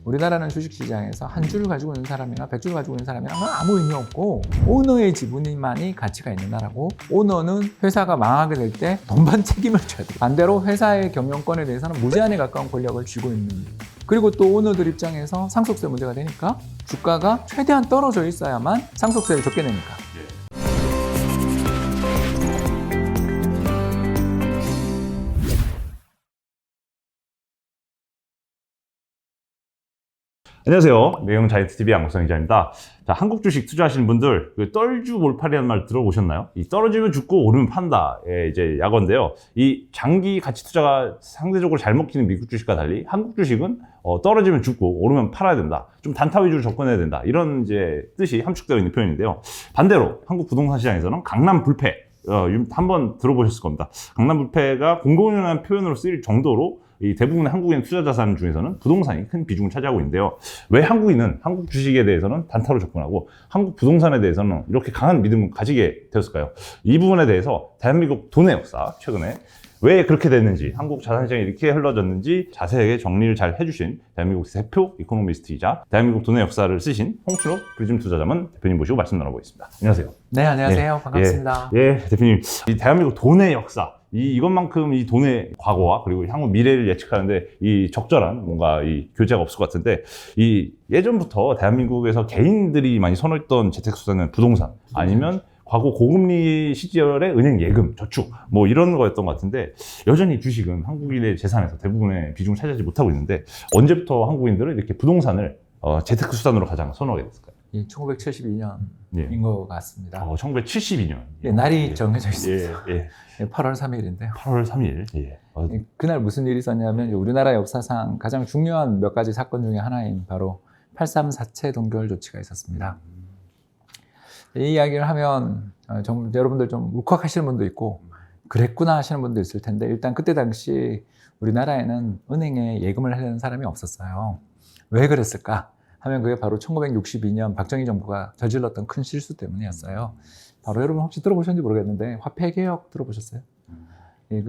우리나라는 주식시장에서 한 줄을 가지고 있는 사람이나 100줄을 가지고 있는 사람이랑 아무 의미 없고 오너의 지분만이 가치가 있는 나라고 오너는 회사가 망하게 될 때 돈반 책임을 져야 돼요. 반대로 회사의 경영권에 대해서는 무제한에 가까운 권력을 쥐고 있는 그리고 또 오너들 입장에서 상속세 문제가 되니까 주가가 최대한 떨어져 있어야만 상속세를 적게 내니까 안녕하세요. 매형자이언트TV 양국성 기자입니다. 자, 한국 주식 투자하시는 분들, 떨주 몰팔이라는 말 들어보셨나요? 이 떨어지면 죽고 오르면 판다의 이제 약어인데요. 이 장기 가치 투자가 상대적으로 잘 먹히는 미국 주식과 달리 한국 주식은 떨어지면 죽고 오르면 팔아야 된다. 좀 단타 위주로 접근해야 된다. 이런 이제 뜻이 함축되어 있는 표현인데요. 반대로 한국 부동산 시장에서는 강남 불패, 한번 들어보셨을 겁니다. 강남 불패가 공공연한 표현으로 쓰일 정도로 이 대부분의 한국인 투자 자산 중에서는 부동산이 큰 비중을 차지하고 있는데요. 왜 한국인은 한국 주식에 대해서는 단타로 접근하고 한국 부동산에 대해서는 이렇게 강한 믿음을 가지게 되었을까요? 이 부분에 대해서 대한민국 돈의 역사, 최근에 왜 그렇게 됐는지, 한국 자산시장이 이렇게 흘러졌는지 자세하게 정리를 잘 해주신 대한민국 대표 이코노미스트이자 대한민국 돈의 역사를 쓰신 홍춘호 프리즘 투자자문 대표님 모시고 말씀 나눠보겠습니다. 안녕하세요. 네, 안녕하세요. 반갑습니다. 예, 대표님. 이 대한민국 돈의 역사, 이것만큼 이 돈의 과거와 그리고 향후 미래를 예측하는데 이 적절한 뭔가 이 교재가 없을 것 같은데 이 예전부터 대한민국에서 개인들이 많이 선호했던 재테크수단은 부동산 아니면 과거 고금리 시절의 은행 예금, 저축 뭐 이런 거였던 것 같은데 여전히 주식은 한국인의 재산에서 대부분의 비중을 차지하지 못하고 있는데 언제부터 한국인들은 이렇게 부동산을 재테크수단으로 가장 선호하게 됐을까요? 1972년인 것 같습니다. 1972년. 날이 정해져 있습니다. 8월 3일인데요. 8월 3일. 그날 무슨 일이 있었냐면 우리나라 역사상 가장 중요한 몇 가지 사건 중에 하나인 바로 8.3 사채 동결 조치가 있었습니다. 이 이야기를 하면 여러분들 좀 울컥하시는 분도 있고 그랬구나 하시는 분도 있을 텐데 일단 그때 당시 우리나라에는 은행에 예금을 하려는 사람이 없었어요. 왜 그랬을까 하면 그게 바로 1962년 박정희 정부가 저질렀던 큰 실수 때문이었어요. 바로 여러분 혹시 들어보셨는지 모르겠는데 화폐개혁 들어보셨어요?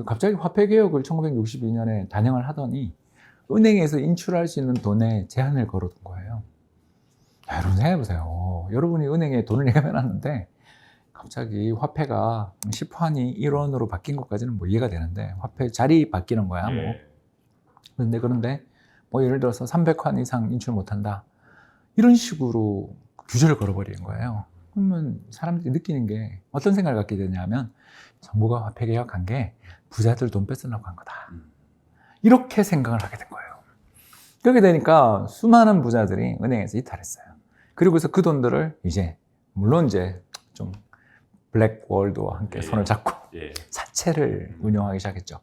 갑자기 화폐개혁을 1962년에 단행을 하더니 은행에서 인출할 수 있는 돈에 제한을 걸어둔 거예요. 여러분 생각해보세요. 여러분이 은행에 돈을 예금해놨는데 갑자기 화폐가 10환이 1원으로 바뀐 것까지는 뭐 이해가 되는데 화폐 자리 바뀌는 거야. 그런데 뭐 예를 들어서 300환 이상 인출 못한다. 이런 식으로 규제를 걸어버리는 거예요. 그러면 사람들이 느끼는 게 어떤 생각을 갖게 되냐면 정부가 화폐 개혁한 게 부자들 돈 뺏으려고 한 거다. 이렇게 생각을 하게 된 거예요. 그렇게 되니까 수많은 부자들이 은행에서 이탈했어요. 그리고서 그 돈들을 물론 좀 블랙월드와 함께 손을 잡고 사채를 운영하기 시작했죠.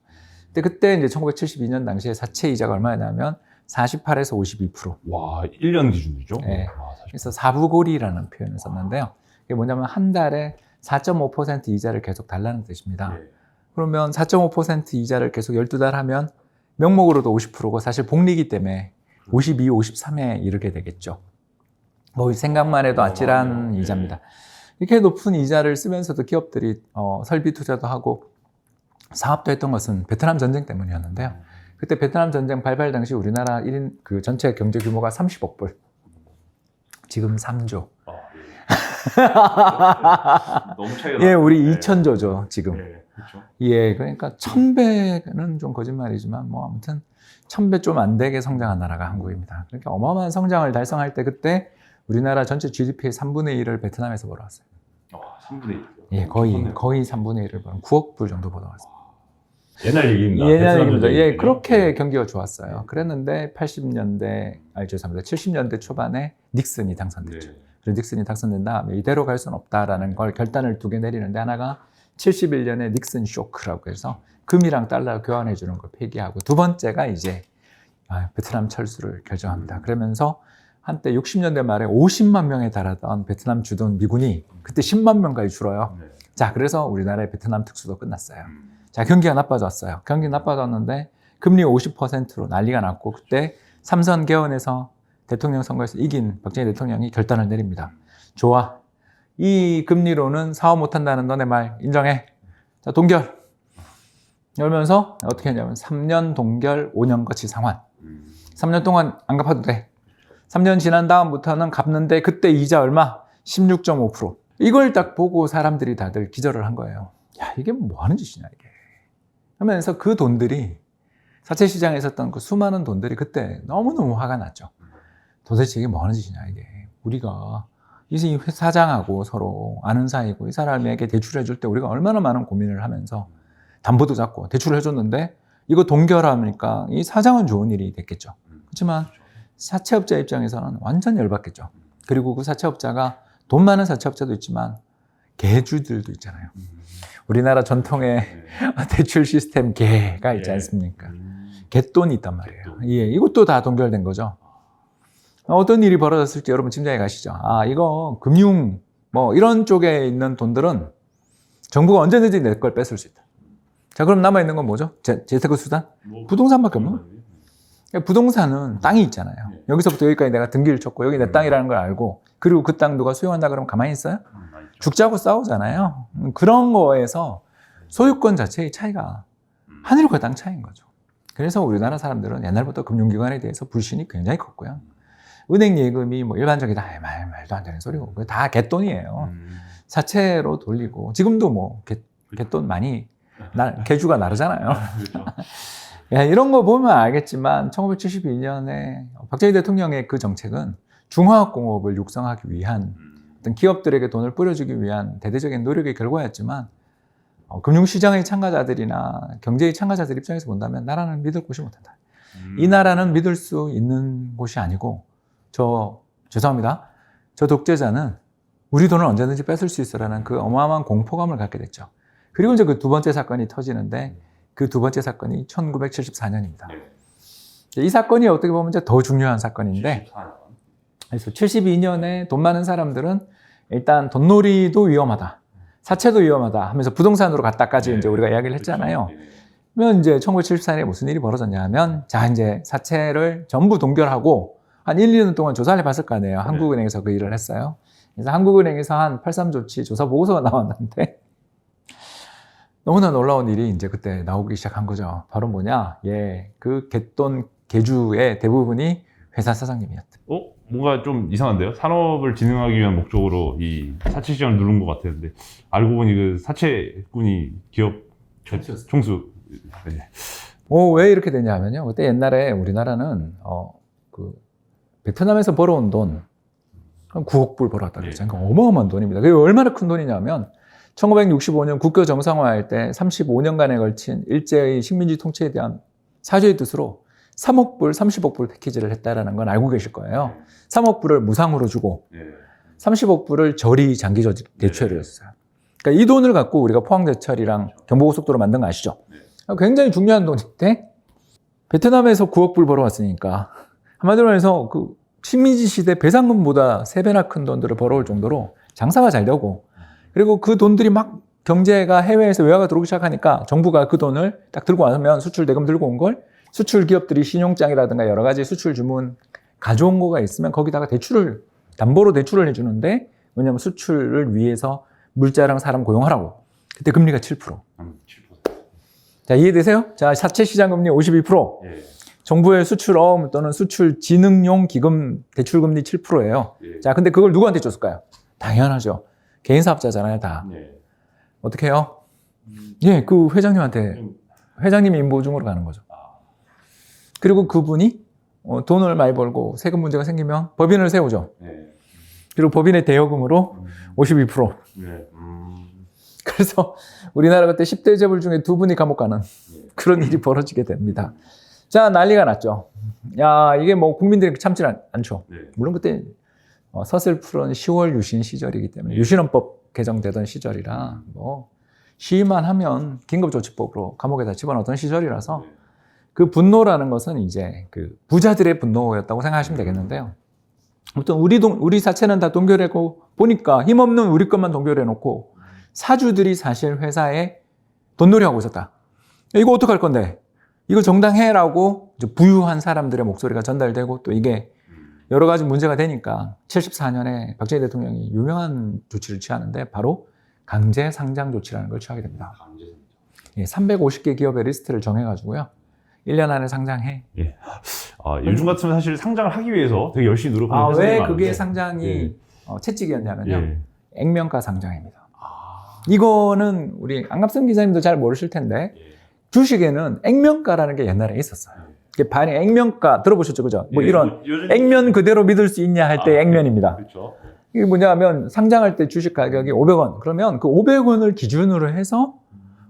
근데 그때 이제 1972년 당시에 사채 이자가 얼마였냐면 48에서 52%. 와, 1년 기준이죠? 네. 그래서 사부고리라는 표현을 썼는데요. 이게 뭐냐면 한 달에 4.5% 이자를 계속 달라는 뜻입니다. 그러면 4.5% 이자를 계속 12달 하면 명목으로도 50%고 사실 복리이기 때문에 52, 53에 이르게 되겠죠. 뭐 생각만 해도 아찔한 이자입니다. 이렇게 높은 이자를 쓰면서도 기업들이 설비 투자도 하고 사업도 했던 것은 베트남 전쟁 때문이었는데요. 그때 베트남 전쟁 발발 당시 우리나라 1인 그 전체 경제 규모가 30억 불. 지금 3조. 너무 차이가 예, 우리 2,000조죠, 지금. 그렇죠. 그러니까 1,000배는 좀 거짓말이지만 뭐 아무튼 1,000배 좀 안 되게 성장한 나라가 한국입니다. 그러니까 어마어마한 성장을 달성할 때 그때 우리나라 전체 GDP의 3분의 1을 베트남에서 벌어왔어요. 3분의 1? 거의 3분의 1을 벌어 9억 불 정도 벌어왔어요. 옛날 얘기입니다. 옛날 얘기입니다. 그렇게 경기가 좋았어요. 그랬는데 70년대 초반에 닉슨이 당선됐죠. 그래서 닉슨이 당선된 다음에 이대로 갈 수는 없다라는 걸 결단을 두 개 내리는데 하나가 71년에 닉슨 쇼크라고 해서 금이랑 달러 교환해 주는 걸 폐기하고 두 번째가 베트남 철수를 결정합니다. 그러면서 한때 60년대 말에 50만 명에 달하던 베트남 주둔 미군이 그때 10만 명까지 줄어요. 자, 그래서 우리나라의 베트남 특수도 끝났어요. 자, 경기가 나빠졌어요. 경기 나빠졌는데 금리 50%로 난리가 났고 그때 삼선 개헌에서 대통령 선거에서 이긴 박정희 대통령이 결단을 내립니다. 좋아. 이 금리로는 사업 못한다는 너네 말 인정해. 자, 동결. 열면서 어떻게 하냐면 3년 동결 5년 거치 상환. 3년 동안 안 갚아도 돼. 3년 지난 다음부터는 갚는데 그때 이자 얼마? 16.5%. 이걸 딱 보고 사람들이 다들 기절을 한 거예요. 야, 이게 뭐 하는 짓이냐, 이게. 하면서 그 돈들이 사채 시장에 있었던 그 수많은 돈들이 그때 너무너무 화가 났죠. 도대체 이게 뭐 하는 짓이냐, 이게. 우리가 이 사장하고 서로 아는 사이고 이 사람에게 대출해 줄 때 우리가 얼마나 많은 고민을 하면서 담보도 잡고 대출을 해줬는데 이거 동결하니까 이 사장은 좋은 일이 됐겠죠. 그렇지만 사채업자 입장에서는 완전 열받겠죠. 그리고 그 사채업자가 돈 많은 사채업자도 있지만 개주들도 있잖아요. 우리나라 전통의 대출 시스템 개가 있지 않습니까? 개돈이 있단 말이에요. 예, 이것도 다 동결된 거죠. 어떤 일이 벌어졌을지 여러분 짐작해 가시죠. 아, 이거 금융 뭐 이런 쪽에 있는 돈들은 정부가 언제든지 내 걸 뺏을 수 있다. 자, 그럼 남아있는 건 뭐죠? 재테크 수단? 부동산밖에 없는 거예요. 부동산은 땅이 있잖아요. 여기서부터 여기까지 내가 등기를 쳤고 여기 내 땅이라는 걸 알고 그리고 그 땅 누가 수용한다 그러면 가만히 있어요? 죽자고 싸우잖아요. 그런 거에서 소유권 자체의 차이가 하늘과 땅 차이인 거죠. 그래서 우리나라 사람들은 옛날부터 금융기관에 대해서 불신이 굉장히 컸고요. 은행 예금이 뭐 일반적이다. 말도 안 되는 소리고. 그게 다 갯돈이에요. 사채로 돌리고. 지금도 뭐 갯돈 많이, 개주가 나르잖아요. 야, 이런 거 보면 알겠지만 1972년에 박정희 대통령의 그 정책은 중화학공업을 육성하기 위한 어떤 기업들에게 돈을 뿌려주기 위한 대대적인 노력의 결과였지만 금융시장의 참가자들이나 경제의 참가자들 입장에서 본다면 나라는 믿을 곳이 못한다. 이 나라는 믿을 수 있는 곳이 아니고 죄송합니다. 저 독재자는 우리 돈을 언제든지 뺏을 수 있어라는 그 어마어마한 공포감을 갖게 됐죠. 그리고 이제 그 두 번째 사건이 터지는데 그 두 번째 사건이 1974년입니다. 이 사건이 어떻게 보면 이제 더 중요한 사건인데 그래서 72년에 돈 많은 사람들은 일단 돈놀이도 위험하다. 사채도 위험하다 하면서 부동산으로 갔다까지 이제 우리가 이야기를 했잖아요. 그러면 이제 1974년에 무슨 일이 벌어졌냐 하면 자, 이제 사채를 전부 동결하고 한 1, 2년 동안 조사를 해봤을 거 아니에요. 한국은행에서 그 일을 했어요. 그래서 한국은행에서 한 83조치 조사 보고서가 나왔는데 너무나 놀라운 일이 이제 그때 나오기 시작한 거죠. 바로 뭐냐? 예, 그 갯돈 개주의 대부분이 회사 사장님이었다. 뭔가 좀 이상한데요? 산업을 진흥하기 위한 목적으로 이 사채 시장을 누른 것 같았는데 알고 보니 그 사채꾼이 기업 총수. 네. 왜 이렇게 되냐면요. 그때 옛날에 우리나라는 베트남에서 벌어온 돈, 9억 불 벌어왔다 그랬잖아요. 그러니까 어마어마한 돈입니다. 그게 얼마나 큰 돈이냐면 1965년 국교 정상화할 때 35년간에 걸친 일제의 식민지 통치에 대한 사죄의 뜻으로 3억 불, 30억 불 패키지를 했다라는 건 알고 계실 거예요. 3억 불을 무상으로 주고 30억 불을 저리 장기 대출을 했어요. 그러니까 이 돈을 갖고 우리가 포항제철이랑 경부고속도로 만든 거 아시죠? 굉장히 중요한 돈인데 베트남에서 9억 불 벌어왔으니까 한마디로 해서 그 식민지 시대 배상금보다 3배나 큰 돈들을 벌어올 정도로 장사가 잘 되고 그리고 그 돈들이 막 경제가 해외에서 외화가 들어오기 시작하니까 정부가 그 돈을 딱 들고 와면 수출 대금 들고 온 걸 수출 기업들이 신용장이라든가 여러 가지 수출 주문 가져온 거가 있으면 거기다가 담보로 대출을 해주는데 왜냐하면 수출을 위해서 물자랑 사람 고용하라고. 그때 금리가 7%. 자, 이해되세요? 자, 사채 시장 금리 52%. 정부의 수출어음 또는 수출 진흥용 기금 대출 금리 7%예요. 자, 근데 그걸 누구한테 줬을까요? 당연하죠. 개인 사업자잖아요, 다. 어떻게 해요? 예, 그 회장님한테 회장님 인보중으로 가는 거죠. 그리고 그분이 돈을 많이 벌고 세금 문제가 생기면 법인을 세우죠. 그리고 법인의 대여금으로 52%. 그래서 우리나라 그때 10대 재벌 중에 2분이 감옥 가는 그런 일이 벌어지게 됩니다. 자, 난리가 났죠. 야, 이게 뭐 국민들이 참지 않죠. 물론 그때 서슬프른 10월 유신 시절이기 때문에 유신헌법 개정되던 시절이라 뭐 시위만 하면 긴급조치법으로 감옥에다 집어넣던 시절이라서 그 분노라는 것은 이제 그 부자들의 분노였다고 생각하시면 되겠는데요. 아무튼 우리 사채는 다 동결하고 보니까 힘없는 우리 것만 동결해 놓고 사주들이 사실 회사에 돈놀이하고 있었다. 이거 어떡할 건데? 이거 정당해라고 부유한 사람들의 목소리가 전달되고 또 이게 여러 가지 문제가 되니까 74년에 박정희 대통령이 유명한 조치를 취하는데 바로 강제 상장 조치라는 걸 취하게 됩니다. 350개 기업의 리스트를 정해가지고요. 1년 안에 상장해. 요즘 같으면 사실 상장을 하기 위해서 되게 열심히 노력하는 회사들이 왜 많은데. 그게 상장이 채찍이었냐면요. 예. 액면가 상장입니다. 이거는 우리 안갑선 기자님도 잘 모르실 텐데 주식에는 액면가라는 게 옛날에 있었어요. 이게 반이 액면가 들어보셨죠, 그죠? 뭐 예, 이런 요즘- 액면 그대로 믿을 수 있냐 할 때 액면입니다. 그렇죠. 이게 뭐냐면 상장할 때 주식 가격이 500원. 그러면 그 500원을 기준으로 해서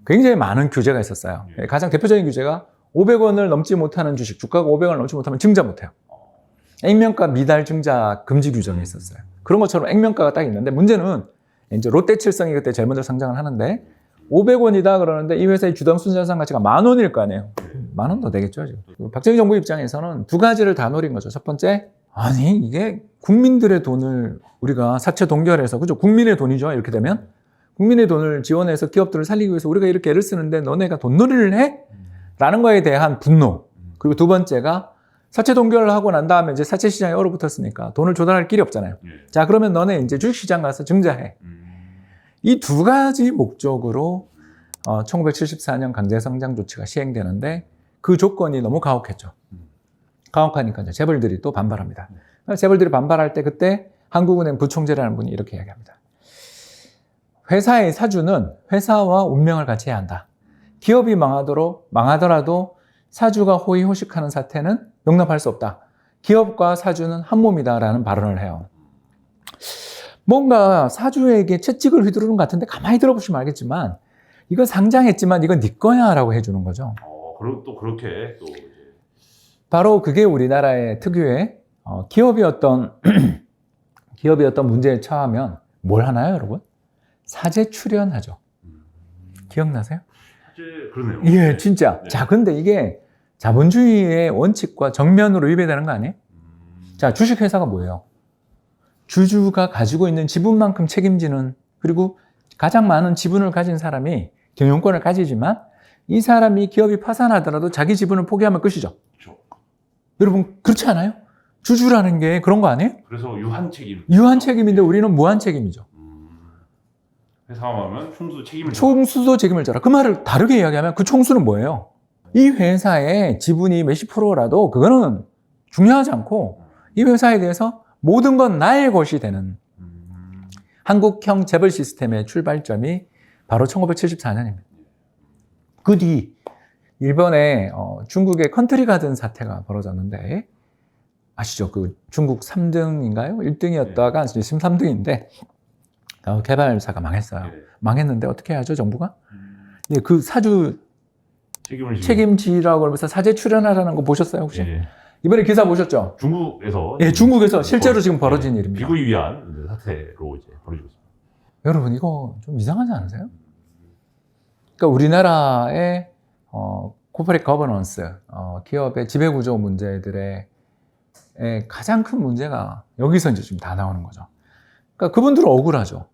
굉장히 많은 규제가 있었어요. 예. 가장 대표적인 규제가 500원을 넘지 못하는 주식, 주가가 500원을 넘지 못하면 증자 못해요. 액면가 미달 증자 금지 규정이 있었어요. 그런 것처럼 액면가가 딱 있는데 문제는 이제 롯데칠성이 그때 제일 먼저 상장을 하는데 500원이다 그러는데 이 회사의 주당 순자산 가치가 10,000원일 거 아니에요. 10,000원 더 되겠죠. 지금. 박정희 정부 입장에서는 두 가지를 다 노린 거죠. 첫 번째, 아니 이게 국민들의 돈을 우리가 사채 동결해서, 그죠? 국민의 돈이죠. 이렇게 되면 국민의 돈을 지원해서 기업들을 살리기 위해서 우리가 이렇게 애를 쓰는데 너네가 돈놀이를 해? 라는 거에 대한 분노. 그리고 두 번째가 사채 동결을 하고 난 다음에 이제 사채 시장에 얼어붙었으니까 돈을 조달할 길이 없잖아요. 자, 그러면 너네 이제 주식시장 가서 증자해. 이 두 가지 목적으로 1974년 강제상장 조치가 시행되는데 그 조건이 너무 가혹했죠. 가혹하니까 이제 재벌들이 또 반발합니다. 재벌들이 반발할 때 그때 한국은행 부총재라는 분이 이렇게 이야기합니다. 회사의 사주는 회사와 운명을 같이 해야 한다. 기업이 망하더라도 사주가 호의호식하는 사태는 용납할 수 없다. 기업과 사주는 한 몸이다라는 발언을 해요. 뭔가 사주에게 채찍을 휘두르는 것 같은데 가만히 들어보시면 알겠지만 이건 상장했지만 이건 네 거야 라고 해주는 거죠. 그리고 또 그렇게 또 바로 그게 우리나라의 특유의 기업이 어떤 문제에 처하면 뭘 하나요, 여러분? 사제 출연하죠. 기억나세요? 사실 그러네요. 예, 진짜. 네. 자, 근데 이게 자본주의의 원칙과 정면으로 위배되는 거 아니에요? 자, 주식회사가 뭐예요? 주주가 가지고 있는 지분만큼 책임지는, 그리고 가장 많은 지분을 가진 사람이 경영권을 가지지만 이 사람이 기업이 파산하더라도 자기 지분을 포기하면 끝이죠. 그렇죠. 여러분, 그렇지 않아요? 주주라는 게 그런 거 아니에요? 그래서 유한 책임. 유한 책임인데 우리는 무한 책임이죠. 회사가 하면 총수 책임을 총수도 책임을 져라. 그 말을 다르게 이야기하면 그 총수는 뭐예요? 이 회사의 지분이 몇십 프로라도 그거는 중요하지 않고 이 회사에 대해서 모든 건 나의 것이 되는 한국형 재벌 시스템의 출발점이 바로 1974년입니다. 그 뒤 일본에 중국의 컨트리 가든 사태가 벌어졌는데 아시죠? 그 중국 3등인가요? 1등이었다가 지금 3등인데 개발사가 망했어요. 네. 망했는데 어떻게 하죠, 정부가? 예, 그 사주 책임을 지고. 책임지라고 그러면서 사제 출연하라는 거 보셨어요, 혹시? 예. 이번에 기사 보셨죠? 중국에서 예, 중국에서 실제로 지금 벌어진 예, 일입니다. 비구이 위한 이제 사태로 이제 벌어지고 있습니다. 여러분, 이거 좀 이상하지 않으세요? 그러니까 우리나라의 코퍼레이트 거버넌스, 기업의 지배구조 문제들의 가장 큰 문제가 여기서 이제 지금 다 나오는 거죠. 그러니까 그분들은 억울하죠.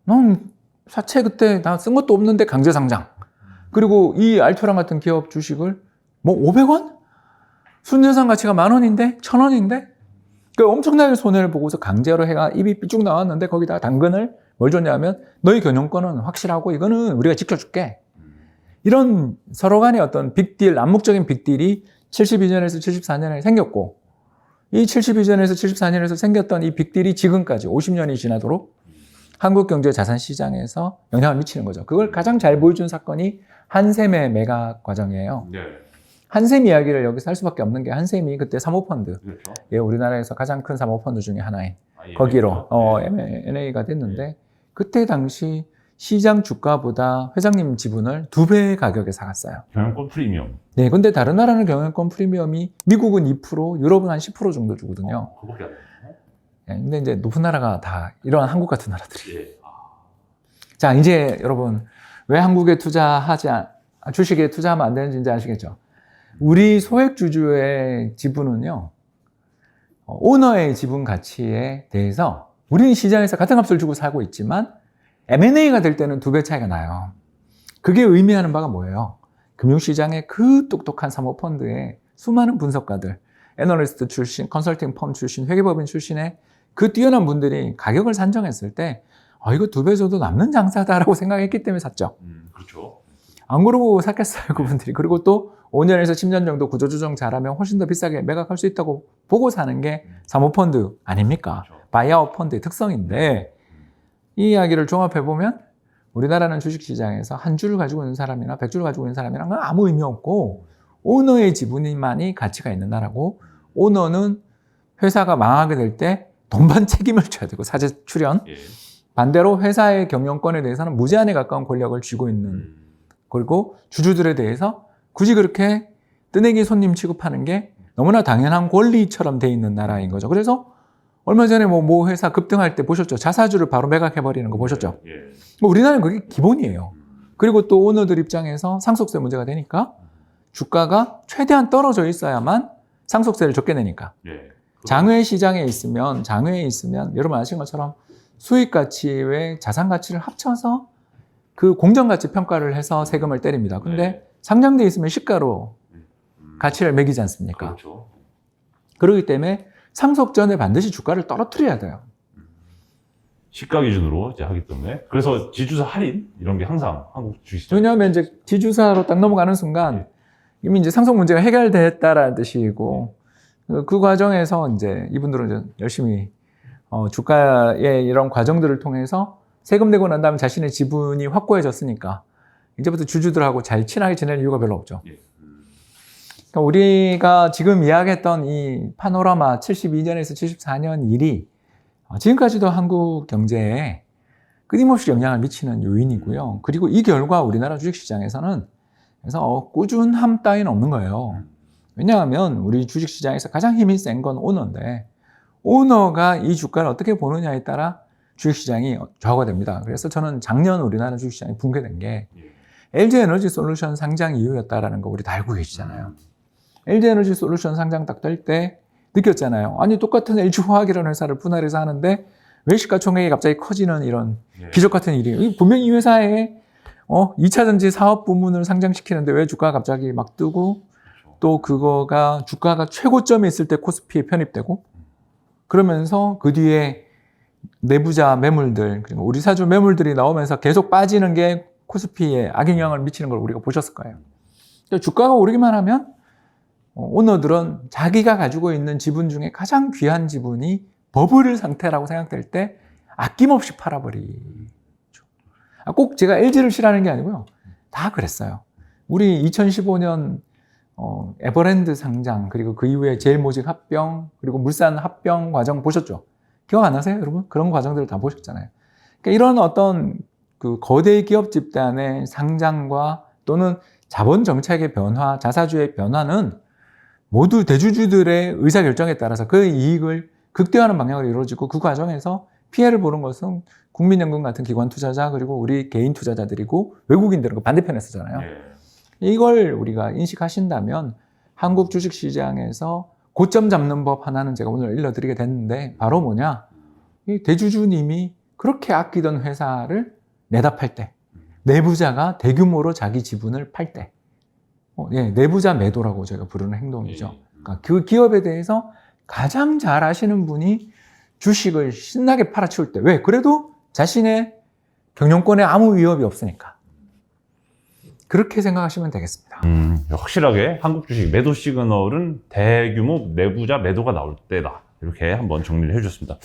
넌 사채 그때 나 쓴 것도 없는데 강제 상장. 그리고 이 알토란 같은 기업 주식을 뭐 500원? 순자산 가치가 10,000원인데? 1,000원인데? 그 엄청나게 손해를 보고서 강제로 해가 입이 삐쭉 나왔는데 거기다가 당근을 뭘 줬냐면 너희 경영권은 확실하고 이거는 우리가 지켜줄게. 이런 서로 간의 어떤 빅딜, 암묵적인 빅딜이 72년에서 74년에 생겼고 이 72년에서 74년에서 생겼던 이 빅딜이 지금까지 50년이 지나도록 한국 경제 자산 시장에서 영향을 미치는 거죠. 그걸 가장 잘 보여준 사건이 한샘의 매각 과정이에요. 네. 한샘 이야기를 여기서 할 수밖에 없는 게 한샘이 그때 사모펀드, 그렇죠. 예, 우리나라에서 가장 큰 사모펀드 중에 하나인 예, 거기로 그렇죠. M&A가 됐는데 그때 당시 시장 주가보다 회장님 지분을 2배의 가격에 사갔어요. 경영권 프리미엄. 네, 근데 다른 나라는 경영권 프리미엄이 미국은 2%, 유럽은 한 10% 정도 주거든요. 그거밖에 안 돼요. 예, 근데 이제 높은 나라가 다 이런 한국 같은 나라들이. 예. 자, 이제 여러분 왜 한국에 주식에 투자하면 안 되는지 이제 아시겠죠? 우리 소액주주의 지분은요, 오너의 지분 가치에 대해서 우리는 시장에서 같은 값을 주고 사고 있지만 M&A가 될 때는 2배 차이가 나요. 그게 의미하는 바가 뭐예요? 금융시장의 그 똑똑한 사모펀드의 수많은 분석가들, 애널리스트 출신, 컨설팅 펌 출신, 회계법인 출신의 그 뛰어난 분들이 가격을 산정했을 때 이거 2배 줘도 남는 장사다라고 생각했기 때문에 샀죠. 그렇죠. 안 그러고 샀겠어요, 그분들이. 그리고 또 5년에서 10년 정도 구조조정 잘하면 훨씬 더 비싸게 매각할 수 있다고 보고 사는 게 사모펀드 아닙니까? 그렇죠. 바이아웃 펀드의 특성인데 이 이야기를 종합해보면 우리나라는 주식시장에서 한 줄을 가지고 있는 사람이나 100줄을 가지고 있는 사람이랑 아무 의미 없고 오너의 지분만이 가치가 있는 나라고 오너는 회사가 망하게 될 때 돈반 책임을 져야 되고 사재 출연 예. 반대로 회사의 경영권에 대해서는 무제한에 가까운 권력을 쥐고 있는 그리고 주주들에 대해서 굳이 그렇게 뜨내기 손님 취급하는 게 너무나 당연한 권리처럼 돼 있는 나라인 거죠. 그래서 얼마 전에 뭐 회사 급등할 때 보셨죠? 자사주를 바로 매각해버리는 거 보셨죠? 예. 뭐 우리나라는 그게 기본이에요. 그리고 또 오너들 입장에서 상속세 문제가 되니까 주가가 최대한 떨어져 있어야만 상속세를 적게 내니까. 예. 장외 시장에 있으면 여러분 아시는 것처럼 수익 가치와 자산 가치를 합쳐서 그 공정 가치 평가를 해서 세금을 때립니다. 근데 네. 상장돼 있으면 시가로 가치를 매기지 않습니까? 그렇죠. 그렇기 때문에 상속 전에 반드시 주가를 떨어뜨려야 돼요. 시가 기준으로 이제 하기 때문에 그래서 지주사 할인 이런 게 항상 한국 주식시장 왜냐하면 이제 지주사로 딱 넘어가는 순간 이미 이제 상속 문제가 해결됐다라는 뜻이고 그 과정에서 이제 이분들은 이제 열심히 주가의 이런 과정들을 통해서 세금 내고 난 다음에 자신의 지분이 확고해졌으니까 이제부터 주주들하고 잘 친하게 지낼 이유가 별로 없죠. 예. 그러니까 우리가 지금 이야기했던 이 파노라마 72년에서 74년 일이 지금까지도 한국 경제에 끊임없이 영향을 미치는 요인이고요. 그리고 이 결과 우리나라 주식시장에서는 그래서 꾸준함 따위는 없는 거예요. 왜냐하면 우리 주식시장에서 가장 힘이 센 건 오너인데 오너가 이 주가를 어떻게 보느냐에 따라 주식시장이 좌우가 됩니다. 그래서 저는 작년 우리나라 주식시장이 붕괴된 게 LG에너지솔루션 상장 이후였다라는 거 우리 다 알고 계시잖아요. LG에너지솔루션 상장 딱 될 때 느꼈잖아요. 아니 똑같은 LG화학이라는 회사를 분할해서 하는데 왜 시가총액이 갑자기 커지는 이런 기적 같은 일이에요. 분명히 이 회사에 2차전지 사업 부문을 상장시키는데 왜 주가가 갑자기 막 뜨고 또 그거가 주가가 최고점에 있을 때 코스피에 편입되고 그러면서 그 뒤에 내부자 매물들 그리고 우리 사주 매물들이 나오면서 계속 빠지는 게 코스피에 악영향을 미치는 걸 우리가 보셨을 거예요. 그러니까 주가가 오르기만 하면 오너들은 자기가 가지고 있는 지분 중에 가장 귀한 지분이 버블 상태라고 생각될 때 아낌없이 팔아버리죠. 꼭 제가 LG를 싫어하는 게 아니고요. 다 그랬어요. 우리 2015년 에버랜드 상장 그리고 그 이후에 제일모직 합병 그리고 물산 합병 과정 보셨죠? 기억 안 나세요, 여러분? 그런 과정들을 다 보셨잖아요. 그러니까 이런 어떤 그 거대 기업 집단의 상장과 또는 자본 정책의 변화, 자사주의 변화는 모두 대주주들의 의사결정에 따라서 그 이익을 극대화하는 방향으로 이루어지고 그 과정에서 피해를 보는 것은 국민연금 같은 기관 투자자 그리고 우리 개인 투자자들이고 외국인들은 그 반대편에 서잖아요. 이걸 우리가 인식하신다면 한국 주식시장에서 고점 잡는 법 하나는 제가 오늘 일러드리게 됐는데 바로 뭐냐? 이 대주주님이 그렇게 아끼던 회사를 내다 팔 때 내부자가 대규모로 자기 지분을 팔 때 내부자 매도라고 제가 부르는 행동이죠. 그러니까 그 기업에 대해서 가장 잘 아시는 분이 주식을 신나게 팔아치울 때 왜? 그래도 자신의 경영권에 아무 위협이 없으니까. 그렇게 생각하시면 되겠습니다. 확실하게 한국 주식 매도 시그널은 대규모 내부자 매도가 나올 때다. 이렇게 한번 정리를 해주셨습니다.